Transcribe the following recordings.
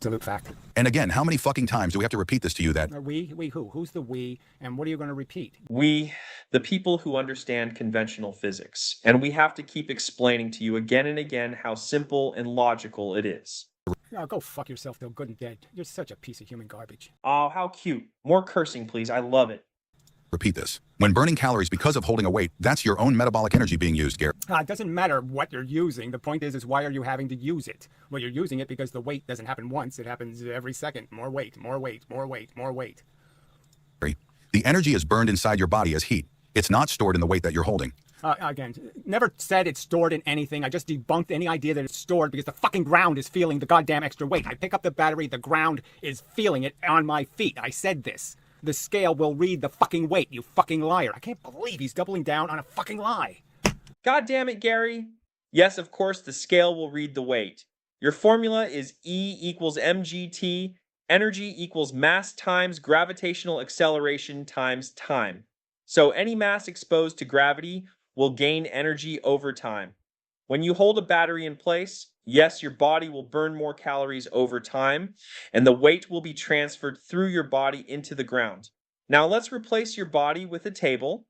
Absolute fact. And again, how many fucking times do we have to repeat this to you that We who? Who's the we, and what are you going to repeat? We, the people who understand conventional physics, and we have to keep explaining to you again and again how simple and logical it is. Oh, go fuck yourself, though, good and dead. You're such a piece of human garbage. Oh, how cute. More cursing, please. I love it. repeat this? When burning calories because of holding a weight, that's your own metabolic energy being used, Gary. It doesn't matter what you're using. The point is why are you having to use it? Well, you're using it because the weight doesn't happen once. It happens every second. More weight, more weight, more weight, more weight. The energy is burned inside your body as heat. It's not stored in the weight that you're holding. Again, never said it's stored in anything. I just debunked any idea that it's stored because the fucking ground is feeling the goddamn extra weight. I pick up the battery, the ground is feeling it on my feet. I said this. The scale will read the fucking weight, you fucking liar. I can't believe he's doubling down on a fucking lie. God damn it, Gary. Yes, of course, the scale will read the weight. Your formula is E equals mgt, energy equals mass times gravitational acceleration times time. So any mass exposed to gravity will gain energy over time. When you hold a battery in place, yes, your body will burn more calories over time, and the weight will be transferred through your body into the ground. Now let's replace your body with a table.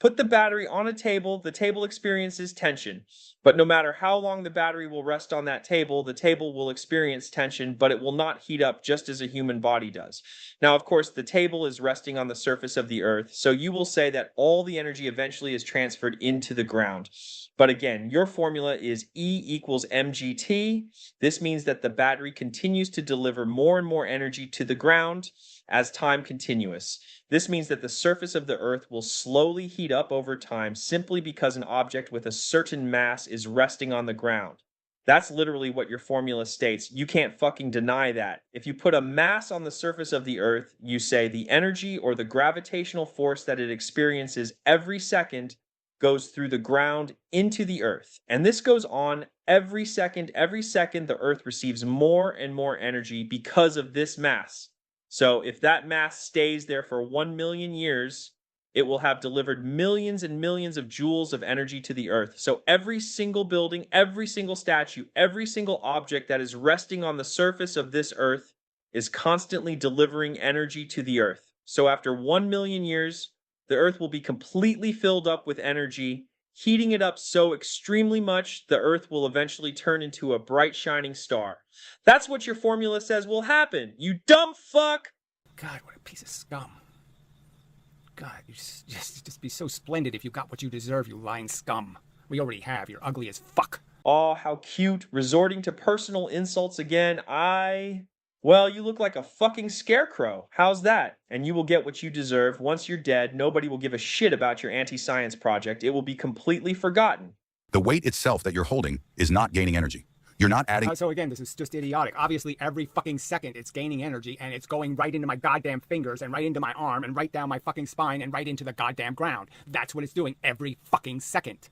Put the battery on a table, the table experiences tension. But no matter how long the battery will rest on that table, the table will experience tension, but it will not heat up just as a human body does. Now, of course, the table is resting on the surface of the earth, so you will say that all the energy eventually is transferred into the ground. But again, your formula is E equals mgt. This means that the battery continues to deliver more and more energy to the ground as time continues. This means that the surface of the earth will slowly heat up over time simply because an object with a certain mass is resting on the ground. That's literally what your formula states. You can't fucking deny that. If you put a mass on the surface of the earth, you say the energy or the gravitational force that it experiences every second goes through the ground into the earth. And this goes on every second. Every second, the earth receives more and more energy because of this mass. So if that mass stays there for 1 million years, it will have delivered millions and millions of joules of energy to the earth. So every single building, every single statue, every single object that is resting on the surface of this earth is constantly delivering energy to the earth. So after 1 million years, the earth will be completely filled up with energy, heating it up so extremely much the earth will eventually turn into a bright shining star. That's what your formula says will happen, you dumb fuck! God, what a piece of scum. God, you just be so splendid if you got what you deserve, you lying scum. We already have. You're ugly as fuck. Oh, how cute. Resorting to personal insults again. Well, you look like a fucking scarecrow. How's that? And you will get what you deserve. Once you're dead, nobody will give a shit about your anti-science project. It will be completely forgotten. The weight itself that you're holding is not gaining energy. You're not adding... So again, this is just idiotic. Obviously, every fucking second it's gaining energy, and it's going right into my goddamn fingers, and right into my arm, and right down my fucking spine, and right into the goddamn ground. That's what it's doing every fucking second.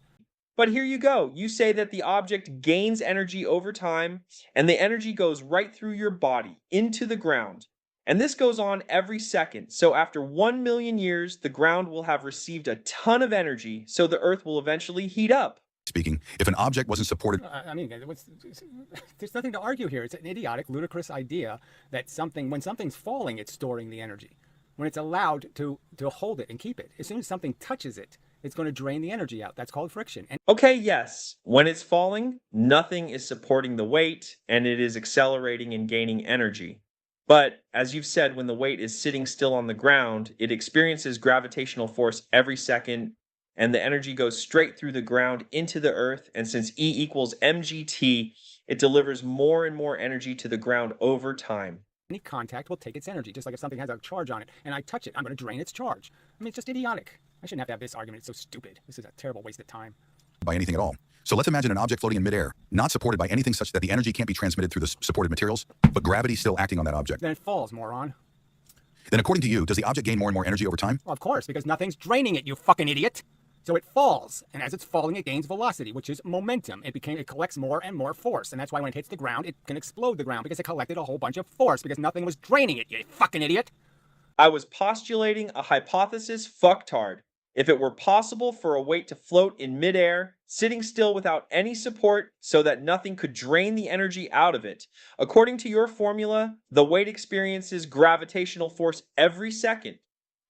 But here you go. You say that the object gains energy over time, and the energy goes right through your body, into the ground. And this goes on every second. So after 1 million years, the ground will have received a ton of energy, so the earth will eventually heat up. Speaking, if an object wasn't supported... I mean, there's nothing to argue here. It's an idiotic, ludicrous idea that when something's falling, it's storing the energy. When it's allowed to hold it and keep it. As soon as something touches it, it's going to drain the energy out. That's called friction. Okay, yes. When it's falling, nothing is supporting the weight, and it is accelerating and gaining energy. But, as you've said, when the weight is sitting still on the ground, it experiences gravitational force every second, and the energy goes straight through the ground into the earth, and since E equals mgt, it delivers more and more energy to the ground over time. Any contact will take its energy, just like if something has a charge on it, and I touch it, I'm going to drain its charge. I mean, it's just idiotic. I shouldn't have to have this argument. It's so stupid. This is a terrible waste of time. By anything at all. So let's imagine an object floating in midair, not supported by anything such that the energy can't be transmitted through the supported materials, but gravity still acting on that object. Then it falls, moron. Then according to you, does the object gain more and more energy over time? Well, of course, because nothing's draining it, you fucking idiot. So it falls, and as it's falling, it gains velocity, which is momentum. It collects more and more force, and that's why when it hits the ground, it can explode the ground, because it collected a whole bunch of force, because nothing was draining it, you fucking idiot. I was postulating a hypothesis fucktard. If it were possible for a weight to float in midair, sitting still without any support so that nothing could drain the energy out of it. According to your formula, the weight experiences gravitational force every second,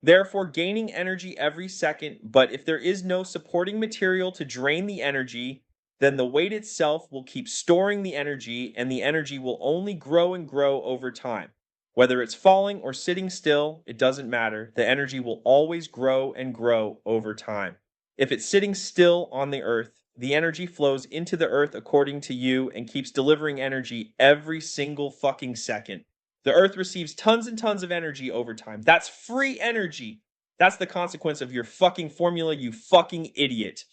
therefore gaining energy every second, but if there is no supporting material to drain the energy, then the weight itself will keep storing the energy, and the energy will only grow and grow over time. Whether it's falling or sitting still, it doesn't matter. The energy will always grow and grow over time. If it's sitting still on the earth, the energy flows into the earth according to you and keeps delivering energy every single fucking second. The earth receives tons and tons of energy over time. That's free energy. That's the consequence of your fucking formula, you fucking idiot.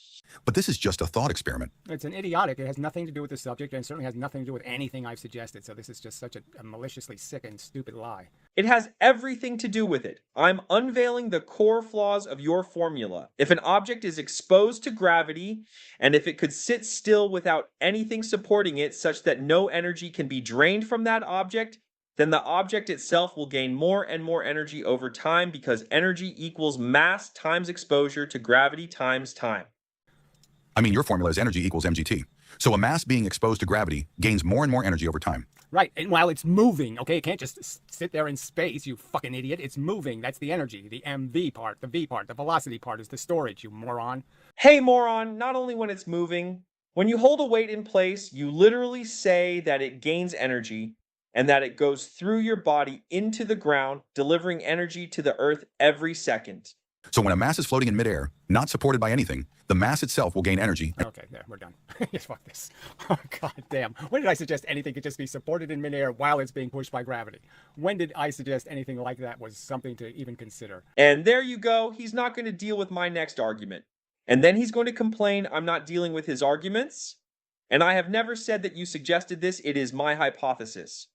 But this is just a thought experiment. It's an idiotic. It has nothing to do with the subject, and certainly has nothing to do with anything I've suggested. So this is just such a maliciously sick and stupid lie. It has everything to do with it. I'm unveiling the core flaws of your formula. If an object is exposed to gravity, and if it could sit still without anything supporting it such that no energy can be drained from that object, then the object itself will gain more and more energy over time because energy equals mass times exposure to gravity times time. I mean, your formula is energy equals mgt. So a mass being exposed to gravity gains more and more energy over time. Right, and while it's moving, okay, it can't just sit there in space, you fucking idiot. It's moving. That's the energy. The mv part, the v part, the velocity part is the storage, you moron. Hey, moron, not only when it's moving. When you hold a weight in place, you literally say that it gains energy and that it goes through your body into the ground, delivering energy to the earth every second. So when a mass is floating in midair, not supported by anything, the mass itself will gain energy. Okay, there, we're done. Yes, fuck this. Oh, god damn. When did I suggest anything could just be supported in midair while it's being pushed by gravity? When did I suggest anything like that was something to even consider? And there you go. He's not going to deal with my next argument. And then he's going to complain I'm not dealing with his arguments. And I have never said that you suggested this. It is my hypothesis.